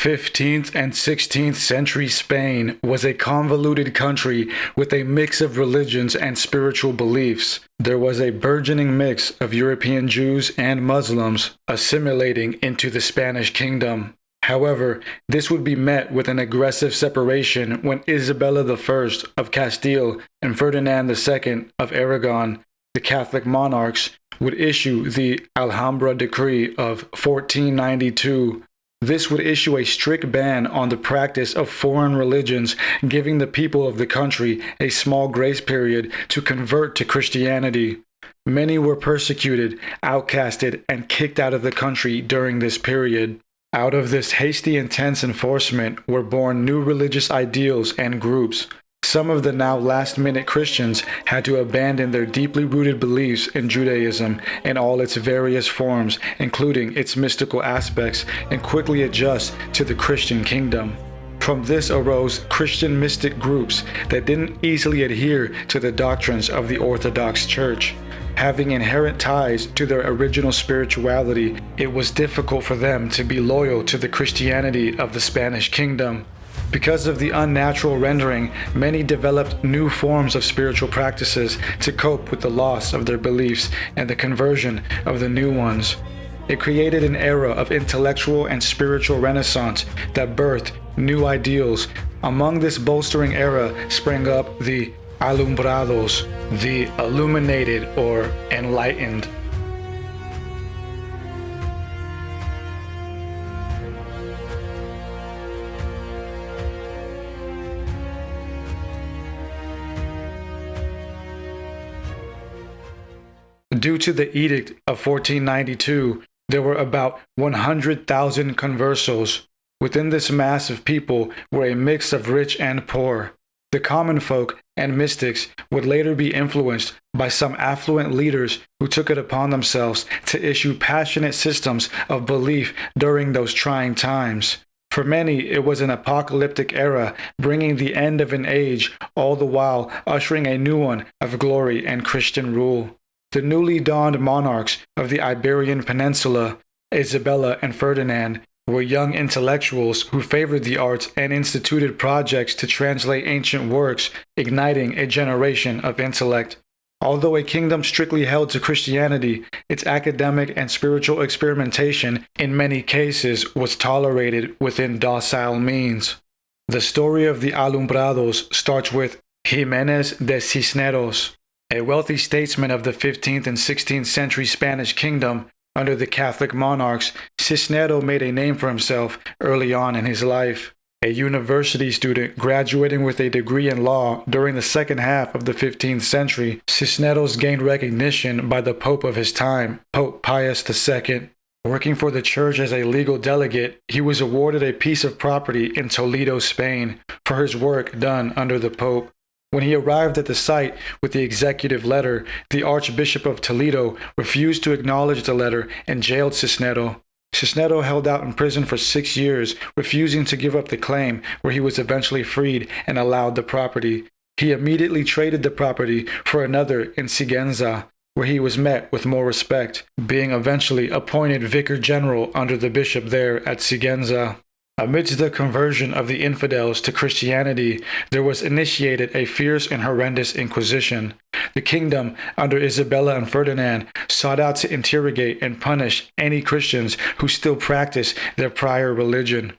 15th and 16th century Spain was a convoluted country with a mix of religions and spiritual beliefs. There was a burgeoning mix of European Jews and Muslims assimilating into the Spanish kingdom. However, this would be met with an aggressive separation when Isabella I of Castile and Ferdinand II of Aragon, the Catholic monarchs, would issue the Alhambra Decree of 1492. This would issue a strict ban on the practice of foreign religions, giving the people of the country a small grace period to convert to Christianity. Many were persecuted, outcasted, and kicked out of the country during this period. Out of this hasty, intense enforcement were born new religious ideals and groups. Some of the now last-minute Christians had to abandon their deeply rooted beliefs in Judaism in all its various forms, including its mystical aspects, and quickly adjust to the Christian kingdom. From this arose Christian mystic groups that didn't easily adhere to the doctrines of the Orthodox Church. Having inherent ties to their original spirituality, it was difficult for them to be loyal to the Christianity of the Spanish kingdom. Because of the unnatural rendering, many developed new forms of spiritual practices to cope with the loss of their beliefs and the conversion of the new ones. It created an era of intellectual and spiritual renaissance that birthed new ideals. Among this bolstering era sprang up the Alumbrados, the illuminated or enlightened. Due to the Edict of 1492, there were about 100,000 conversos. Within this mass of people were a mix of rich and poor. The common folk and mystics would later be influenced by some affluent leaders who took it upon themselves to issue passionate systems of belief during those trying times. For many, it was an apocalyptic era, bringing the end of an age, all the while ushering a new one of glory and Christian rule. The newly dawned monarchs of the Iberian Peninsula, Isabella and Ferdinand, were young intellectuals who favored the arts and instituted projects to translate ancient works, igniting a generation of intellect. Although a kingdom strictly held to Christianity, its academic and spiritual experimentation in many cases was tolerated within docile means. The story of the Alumbrados starts with Jimenez De Cisneros, a wealthy statesman of the 15th and 16th century Spanish kingdom. Under the Catholic monarchs, Cisneros made a name for himself early on in his life. A university student graduating with a degree in law during the second half of the 15th century, Cisneros gained recognition by the Pope of his time, Pope Pius II. Working for the church as a legal delegate, he was awarded a piece of property in Toledo, Spain, for his work done under the Pope. When he arrived at the site with the executive letter, the Archbishop of Toledo refused to acknowledge the letter and jailed Cisneros. Cisneros held out in prison for 6 years, refusing to give up the claim, where he was eventually freed and allowed the property. He immediately traded the property for another in Sigüenza, where he was met with more respect, being eventually appointed vicar general under the bishop there at Sigüenza. Amidst the conversion of the infidels to Christianity, there was initiated a fierce and horrendous inquisition. The kingdom, under Isabella and Ferdinand, sought out to interrogate and punish any Christians who still practiced their prior religion.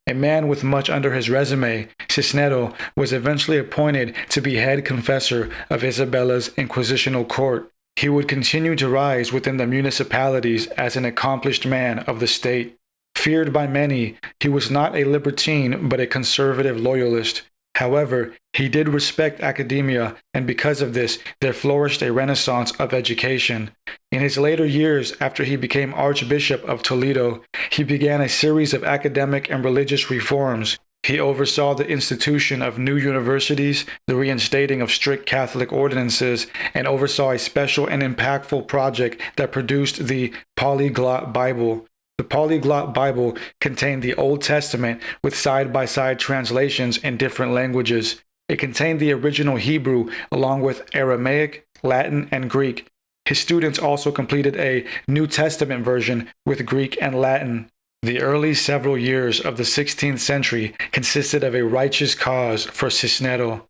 A man with much under his resume, Cisneros was eventually appointed to be head confessor of Isabella's inquisitional court. He would continue to rise within the municipalities as an accomplished man of the state. Feared by many, he was not a libertine but a conservative loyalist. However, he did respect academia, and because of this, there flourished a renaissance of education. In his later years, after he became Archbishop of Toledo, he began a series of academic and religious reforms. He oversaw the institution of new universities, the reinstating of strict Catholic ordinances, and oversaw a special and impactful project that produced the Polyglot Bible. The Polyglot Bible contained the Old Testament with side-by-side translations in different languages. It contained the original Hebrew along with Aramaic, Latin, and Greek. His students also completed a New Testament version with Greek and Latin. The early several years of the 16th century consisted of a righteous cause for Cisneros.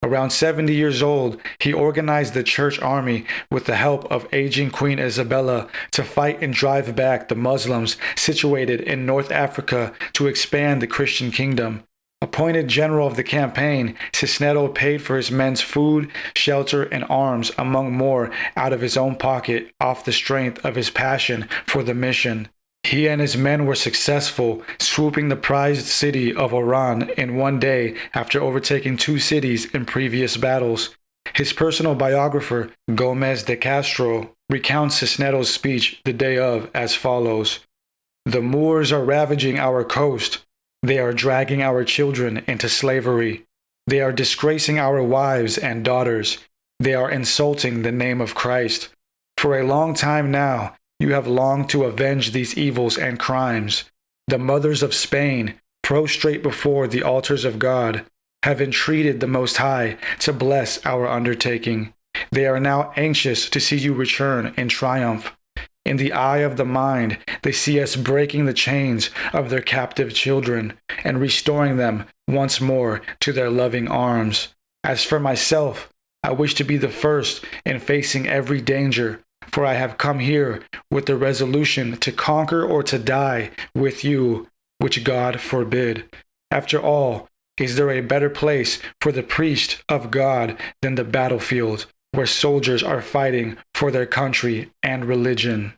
Around 70 years old, he organized the church army with the help of aging Queen Isabella to fight and drive back the Muslims situated in North Africa to expand the Christian kingdom. Appointed general of the campaign, Cisneros paid for his men's food, shelter, and arms, among more, out of his own pocket, off the strength of his passion for the mission. He and his men were successful, swooping the prized city of Oran in one day after overtaking two cities in previous battles. His personal biographer, Jimenez De Cisneros, recounts Cisneros' speech the day of as follows: "The Moors are ravaging our coast. They are dragging our children into slavery. They are disgracing our wives and daughters. They are insulting the name of Christ. For a long time now, you have longed to avenge these evils and crimes. The mothers of Spain, prostrate before the altars of God, have entreated the Most High to bless our undertaking. They are now anxious to see you return in triumph. In the eye of the mind, they see us breaking the chains of their captive children and restoring them once more to their loving arms. As for myself, I wish to be the first in facing every danger, for I have come here with the resolution to conquer or to die with you, which God forbid. After all, is there a better place for the priest of God than the battlefield, where soldiers are fighting for their country and religion?"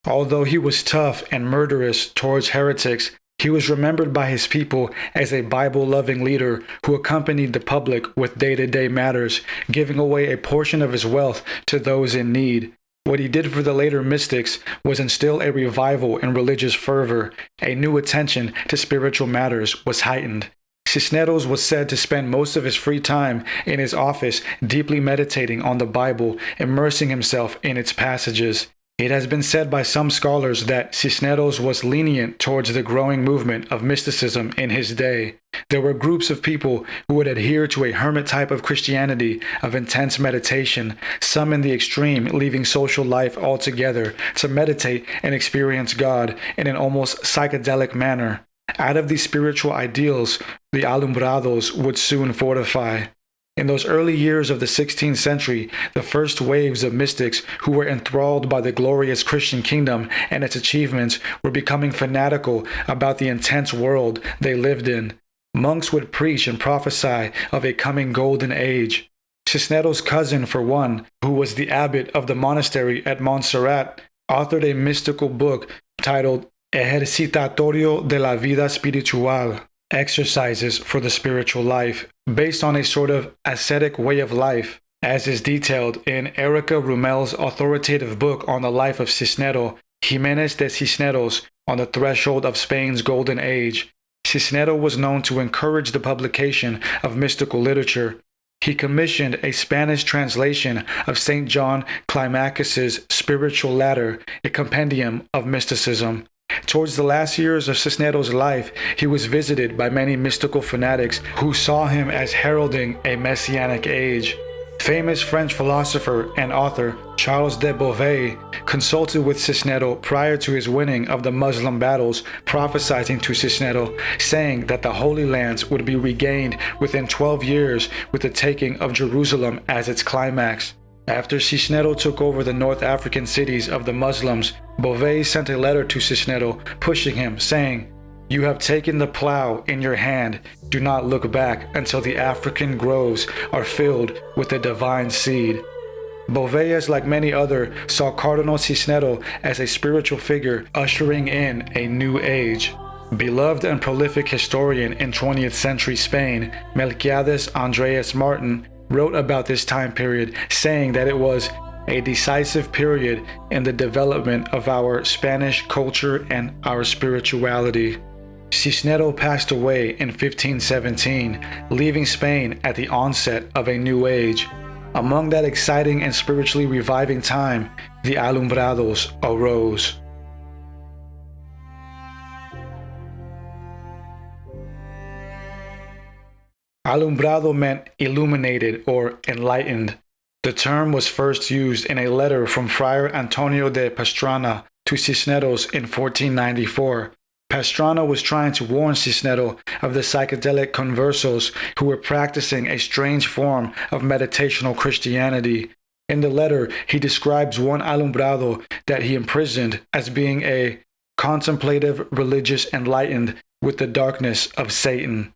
Although he was tough and murderous towards heretics, he was remembered by his people as a Bible-loving leader who accompanied the public with day-to-day matters, giving away a portion of his wealth to those in need. What he did for the later mystics was instill a revival in religious fervor. A new attention to spiritual matters was heightened. Cisneros was said to spend most of his free time in his office deeply meditating on the Bible, immersing himself in its passages. It has been said by some scholars that Cisneros was lenient towards the growing movement of mysticism in his day. There were groups of people who would adhere to a hermit type of Christianity of intense meditation, some in the extreme leaving social life altogether to meditate and experience God in an almost psychedelic manner. Out of these spiritual ideals, the Alumbrados would soon fortify. In those early years of the 16th century, the first waves of mystics who were enthralled by the glorious Christian kingdom and its achievements were becoming fanatical about the intense world they lived in. Monks would preach and prophesy of a coming golden age. Cisneros' cousin, for one, who was the abbot of the monastery at Montserrat, authored a mystical book titled Ejercitatorio de la Vida Espiritual, Exercises for the Spiritual Life, based on a sort of ascetic way of life, as is detailed in Erica Rummel's authoritative book on the life of Cisneros, Jimenez De Cisneros, on the Threshold of Spain's Golden Age. Cisneros was known to encourage the publication of mystical literature. He commissioned a Spanish translation of St. John Climacus's Spiritual Ladder, a compendium of mysticism. Towards the last years of Cisneros' life, he was visited by many mystical fanatics who saw him as heralding a messianic age. Famous French philosopher and author Charles de Beauvais consulted with Cisneros prior to his winning of the Muslim battles, prophesying to Cisneros, saying that the Holy Lands would be regained within 12 years with the taking of Jerusalem as its climax. After Cisneros took over the North African cities of the Muslims, Beauvais sent a letter to Cisneros pushing him, saying, "You have taken the plow in your hand. Do not look back until the African groves are filled with the divine seed." Beauvais, like many others, saw Cardinal Cisneros as a spiritual figure ushering in a new age. Beloved and prolific historian in 20th century Spain, Melquiades Andreas Martin, wrote about this time period, saying that it was a decisive period in the development of our Spanish culture and our spirituality. Cisneros passed away in 1517, leaving Spain at the onset of a new age. Among that exciting and spiritually reviving time, the Alumbrados arose. Alumbrado meant illuminated or enlightened. The term was first used in a letter from Friar Antonio de Pastrana to Cisneros in 1494. Pastrana was trying to warn Cisneros of the psychedelic conversos who were practicing a strange form of meditational Christianity. In the letter, he describes one alumbrado that he imprisoned as being a contemplative, religious, enlightened with the darkness of Satan.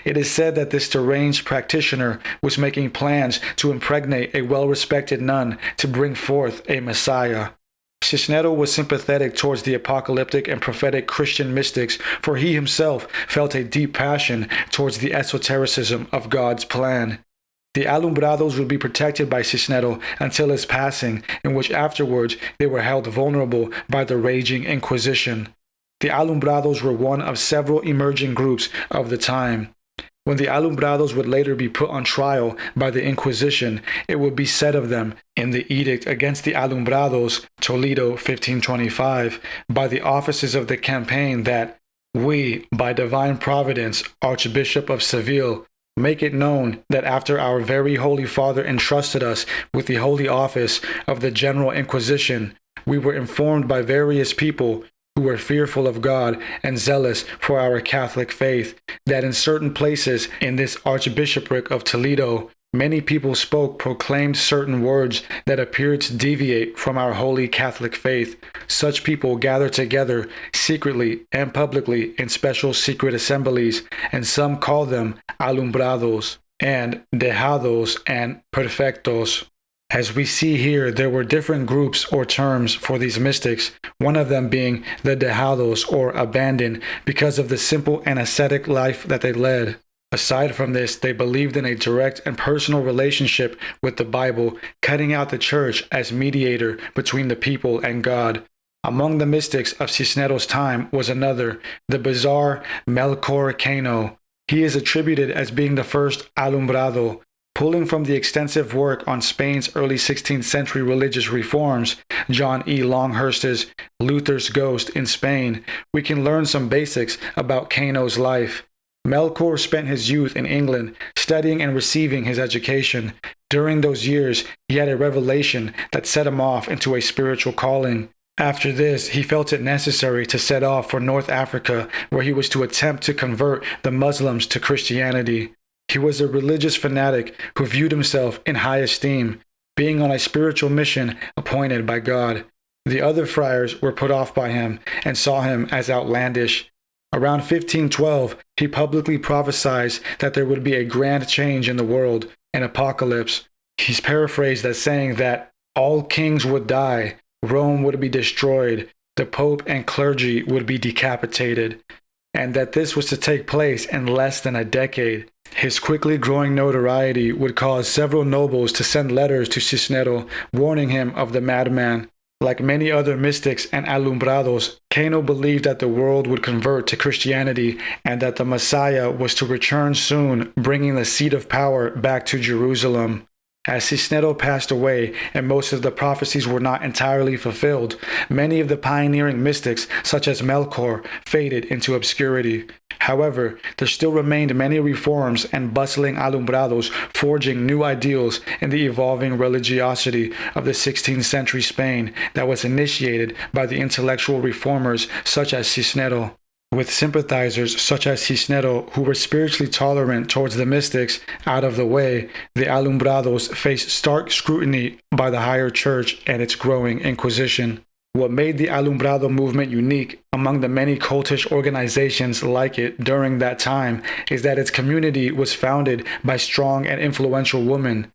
It is said that this deranged practitioner was making plans to impregnate a well-respected nun to bring forth a Messiah. Cisneros was sympathetic towards the apocalyptic and prophetic Christian mystics, for he himself felt a deep passion towards the esotericism of God's plan. The Alumbrados would be protected by Cisneros until his passing, in which afterwards they were held vulnerable by the raging Inquisition. The Alumbrados were one of several emerging groups of the time. When the Alumbrados would later be put on trial by the Inquisition, it would be said of them in the Edict against the Alumbrados, Toledo 1525, by the officers of the campaign that, "We, by divine providence, Archbishop of Seville, make it known that after our very Holy Father entrusted us with the holy office of the General Inquisition, we were informed by various people who were fearful of God and zealous for our Catholic faith, that in certain places in this Archbishopric of Toledo, many people proclaimed certain words that appeared to deviate from our holy Catholic faith. Such people gathered together secretly and publicly in special secret assemblies, and some call them alumbrados, and dejados, and perfectos." As we see here, there were different groups or terms for these mystics, one of them being the dejados, or abandoned, because of the simple and ascetic life that they led. Aside from this, they believed in a direct and personal relationship with the Bible, cutting out the church as mediator between the people and God. Among the mystics of Cisneros' time was another, the bizarre Melchor Cano. He is attributed as being the first alumbrado. Pulling from the extensive work on Spain's early 16th century religious reforms, John E. Longhurst's Luther's Ghost in Spain, we can learn some basics about Cano's life. Melchor spent his youth in England, studying and receiving his education. During those years, he had a revelation that set him off into a spiritual calling. After this, he felt it necessary to set off for North Africa, where he was to attempt to convert the Muslims to Christianity. He was a religious fanatic who viewed himself in high esteem, being on a spiritual mission appointed by God. The other friars were put off by him and saw him as outlandish. Around 1512, he publicly prophesied that there would be a grand change in the world, an apocalypse. He's paraphrased as saying that all kings would die, Rome would be destroyed, the Pope and clergy would be decapitated, and that this was to take place in less than a decade. His quickly growing notoriety would cause several nobles to send letters to Cisneros warning him of the madman. Like many other mystics and alumbrados, Cano believed that the world would convert to Christianity and that the Messiah was to return soon, bringing the seat of power back to Jerusalem. As Cisneros passed away and most of the prophecies were not entirely fulfilled, many of the pioneering mystics, such as Melchor, faded into obscurity. However, there still remained many reforms and bustling alumbrados forging new ideals in the evolving religiosity of the 16th century Spain that was initiated by the intellectual reformers such as Cisneros. With sympathizers such as Cisneros who were spiritually tolerant towards the mystics out of the way, the Alumbrados faced stark scrutiny by the higher church and its growing Inquisition. What made the Alumbrado movement unique among the many cultish organizations like it during that time is that its community was founded by strong and influential women.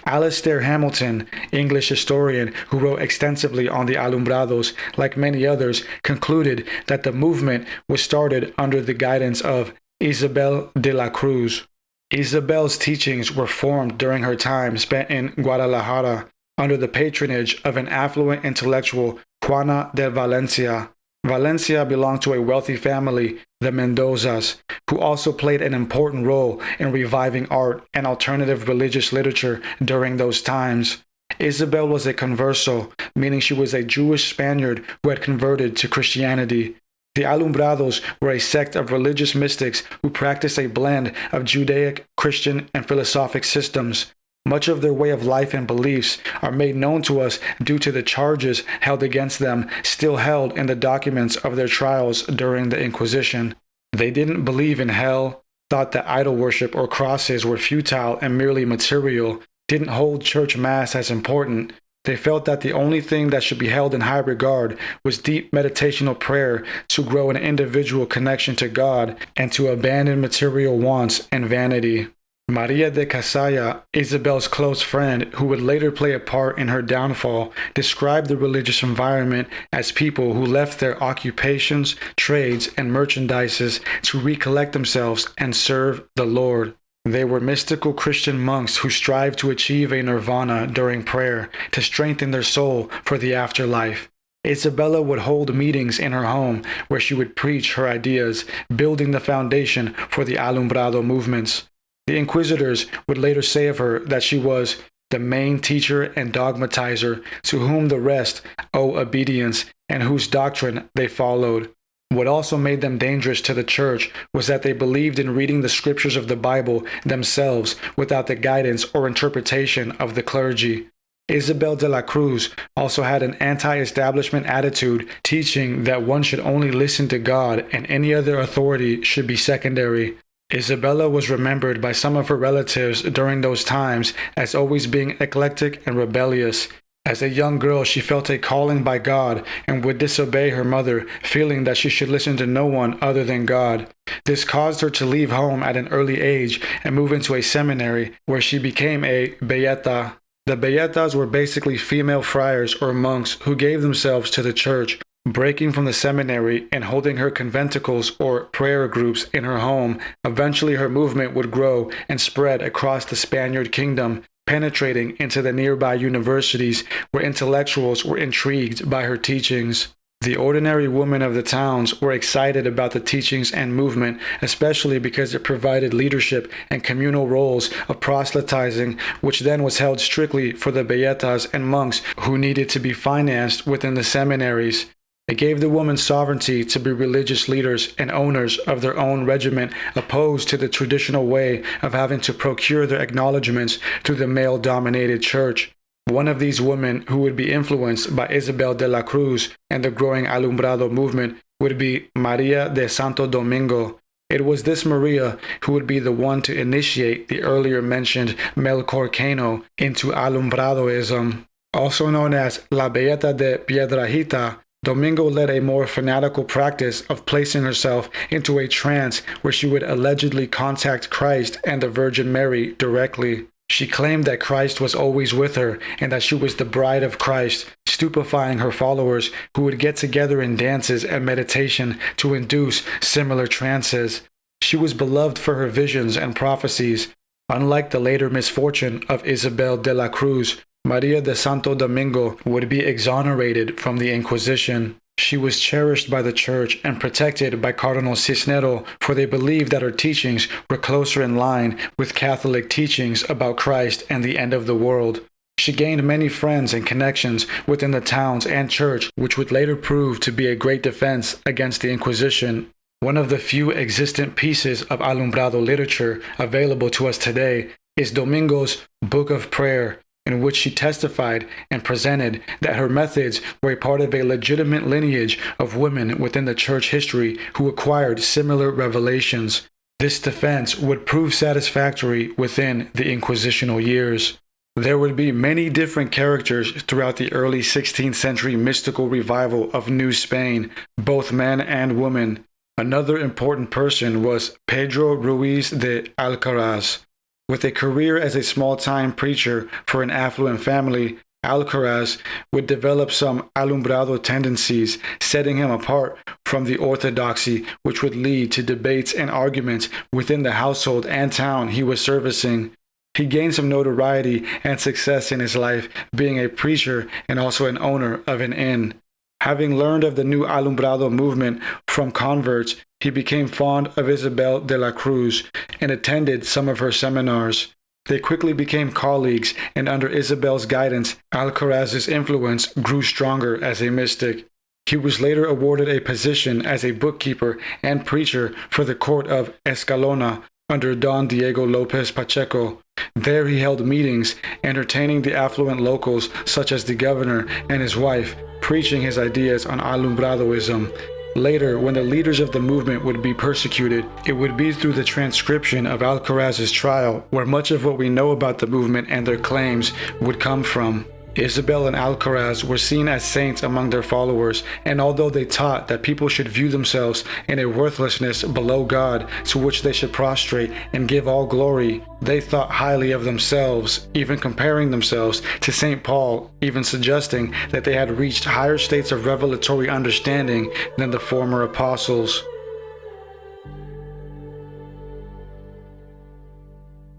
Alastair Hamilton, English historian who wrote extensively on the Alumbrados, like many others, concluded that the movement was started under the guidance of Isabel de la Cruz. Isabel's teachings were formed during her time spent in Guadalajara under the patronage of an affluent intellectual, Juana de Valencia. Valencia belonged to a wealthy family, the Mendozas, who also played an important role in reviving art and alternative religious literature during those times. Isabel was a converso, meaning she was a Jewish Spaniard who had converted to Christianity. The Alumbrados were a sect of religious mystics who practiced a blend of Judaic, Christian, and philosophic systems. Much of their way of life and beliefs are made known to us due to the charges held against them still held in the documents of their trials during the Inquisition. They didn't believe in hell, thought that idol worship or crosses were futile and merely material, didn't hold church mass as important. They felt that the only thing that should be held in high regard was deep meditational prayer to grow an individual connection to God and to abandon material wants and vanity. Maria de Casalla, Isabel's close friend, who would later play a part in her downfall, described the religious environment as people who left their occupations, trades, and merchandises to recollect themselves and serve the Lord. They were mystical Christian monks who strived to achieve a nirvana during prayer to strengthen their soul for the afterlife. Isabella would hold meetings in her home where she would preach her ideas, building the foundation for the Alumbrado movements. The inquisitors would later say of her that she was the main teacher and dogmatizer to whom the rest owe obedience and whose doctrine they followed. What also made them dangerous to the church was that they believed in reading the scriptures of the Bible themselves without the guidance or interpretation of the clergy. Isabel de la Cruz also had an anti-establishment attitude, teaching that one should only listen to God and any other authority should be secondary. Isabella was remembered by some of her relatives during those times as always being eclectic and rebellious. As a young girl, she felt a calling by God and would disobey her mother, feeling that she should listen to no one other than God. This caused her to leave home at an early age and move into a seminary where she became a beata. The beatas were basically female friars or monks who gave themselves to the church. Breaking from the seminary and holding her conventicles or prayer groups in her home, eventually her movement would grow and spread across the Spaniard kingdom, penetrating into the nearby universities where intellectuals were intrigued by her teachings. The ordinary women of the towns were excited about the teachings and movement, especially because it provided leadership and communal roles of proselytizing, which then was held strictly for the beatas and monks who needed to be financed within the seminaries. It gave the women sovereignty to be religious leaders and owners of their own regiment, opposed to the traditional way of having to procure their acknowledgments through the male-dominated church. One of these women who would be influenced by Isabel de la Cruz and the growing Alumbrado movement would be Maria de Santo Domingo. It was this Maria who would be the one to initiate the earlier mentioned Melchor Cano into Alumbradoism. Also known as La Beata de Piedrahita, Domingo led a more fanatical practice of placing herself into a trance where she would allegedly contact Christ and the Virgin Mary directly. She claimed that Christ was always with her and that she was the bride of Christ, stupefying her followers who would get together in dances and meditation to induce similar trances. She was beloved for her visions and prophecies. Unlike the later misfortune of Isabel de la Cruz, Maria de Santo Domingo would be exonerated from the Inquisition. She was cherished by the church and protected by Cardinal Cisneros, for they believed that her teachings were closer in line with Catholic teachings about Christ and the end of the world. She gained many friends and connections within the towns and church, which would later prove to be a great defense against the Inquisition. One of the few existent pieces of Alumbrado literature available to us today is Domingo's Book of Prayer, in which she testified and presented that her methods were a part of a legitimate lineage of women within the church history who acquired similar revelations. This defense would prove satisfactory within the Inquisitional years. There would be many different characters throughout the early 16th century mystical revival of New Spain, both men and women. Another important person was Pedro Ruiz de Alcaraz. With a career as a small-time preacher for an affluent family, Alcaraz would develop some alumbrado tendencies, setting him apart from the orthodoxy, which would lead to debates and arguments within the household and town he was servicing. He gained some notoriety and success in his life, being a preacher and also an owner of an inn. Having learned of the new Alumbrado movement from converts, he became fond of Isabel de la Cruz and attended some of her seminars. They quickly became colleagues, and under Isabel's guidance, Alcaraz's influence grew stronger as a mystic. He was later awarded a position as a bookkeeper and preacher for the court of Escalona, under Don Diego Lopez Pacheco. There he held meetings, entertaining the affluent locals such as the governor and his wife, preaching his ideas on Alumbradoism. Later, when the leaders of the movement would be persecuted, it would be through the transcription of Alcaraz's trial where much of what we know about the movement and their claims would come from. Isabel and Alcaraz were seen as saints among their followers, and although they taught that people should view themselves in a worthlessness below God to which they should prostrate and give all glory, they thought highly of themselves, even comparing themselves to St. Paul, even suggesting that they had reached higher states of revelatory understanding than the former apostles.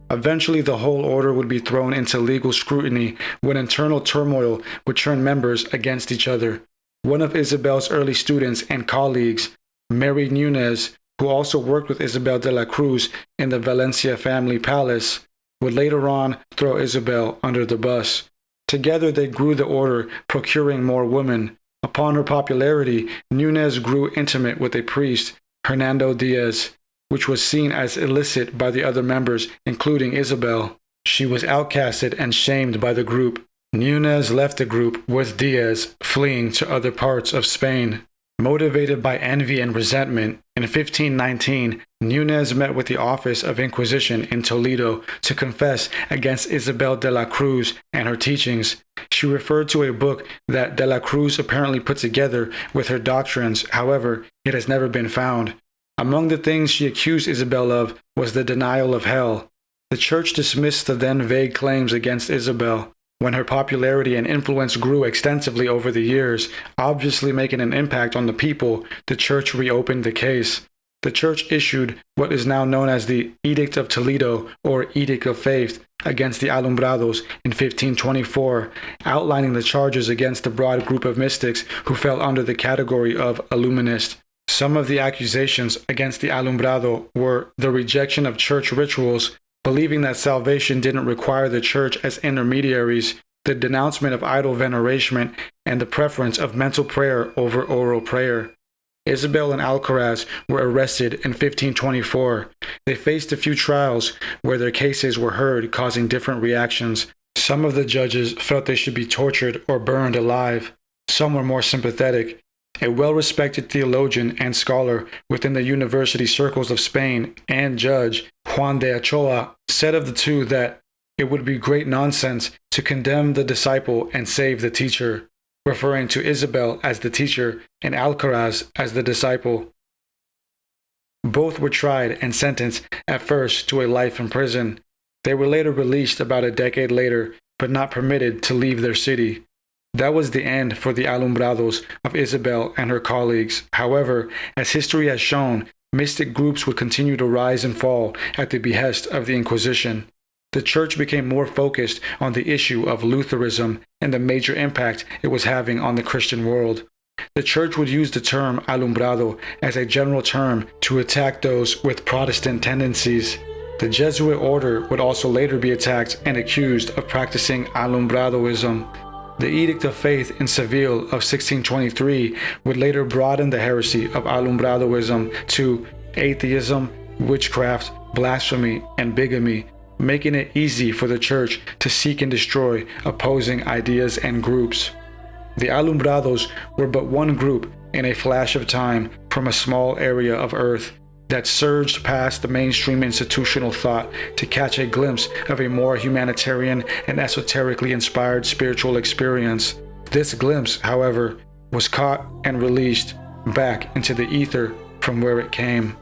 Eventually, the whole order would be thrown into legal scrutiny when internal turmoil would turn members against each other. One of Isabel's early students and colleagues, Mary Jimenez, who also worked with Isabel de la Cruz in the Valencia family palace, would later on throw Isabel under the bus. Together they grew the order, procuring more women. Upon her popularity, Jimenez grew intimate with a priest, Hernando Diaz, which was seen as illicit by the other members, including Isabel. She was outcasted and shamed by the group. Jimenez left the group with Diaz, fleeing to other parts of Spain. Motivated by envy and resentment, in 1519, Jimenez met with the Office of Inquisition in Toledo to confess against Isabel de la Cruz and her teachings. She referred to a book that de la Cruz apparently put together with her doctrines, however, it has never been found. Among the things she accused Isabel of was the denial of hell. The church dismissed the then vague claims against Isabel. When her popularity and influence grew extensively over the years, obviously making an impact on the people, the church reopened the case. The church issued what is now known as the Edict of Toledo, or Edict of Faith, against the Alumbrados in 1524, outlining the charges against the broad group of mystics who fell under the category of Illuminist. Some of the accusations against the Alumbrado were the rejection of church rituals, believing that salvation didn't require the church as intermediaries, the denouncement of idol veneration, and the preference of mental prayer over oral prayer. Isabel and Alcaraz were arrested in 1524. They faced a few trials where their cases were heard, causing different reactions. Some of the judges felt they should be tortured or burned alive. Some were more sympathetic. A well-respected theologian and scholar within the university circles of Spain and judge, Juan de Ochoa, said of the two that it would be great nonsense to condemn the disciple and save the teacher, referring to Isabel as the teacher and Alcaraz as the disciple. Both were tried and sentenced at first to a life in prison. They were later released about a decade later, but not permitted to leave their city. That was the end for the Alumbrados of Isabel and her colleagues. However, as history has shown, mystic groups would continue to rise and fall at the behest of the Inquisition. The church became more focused on the issue of Lutheranism and the major impact it was having on the Christian world. The church would use the term alumbrado as a general term to attack those with Protestant tendencies. The Jesuit order would also later be attacked and accused of practicing alumbradoism. The Edict of Faith in Seville of 1623 would later broaden the heresy of alumbradoism to atheism, witchcraft, blasphemy, and bigamy, making it easy for the church to seek and destroy opposing ideas and groups. The Alumbrados were but one group in a flash of time from a small area of earth that surged past the mainstream institutional thought to catch a glimpse of a more humanitarian and esoterically inspired spiritual experience. This glimpse, however, was caught and released back into the ether from where it came.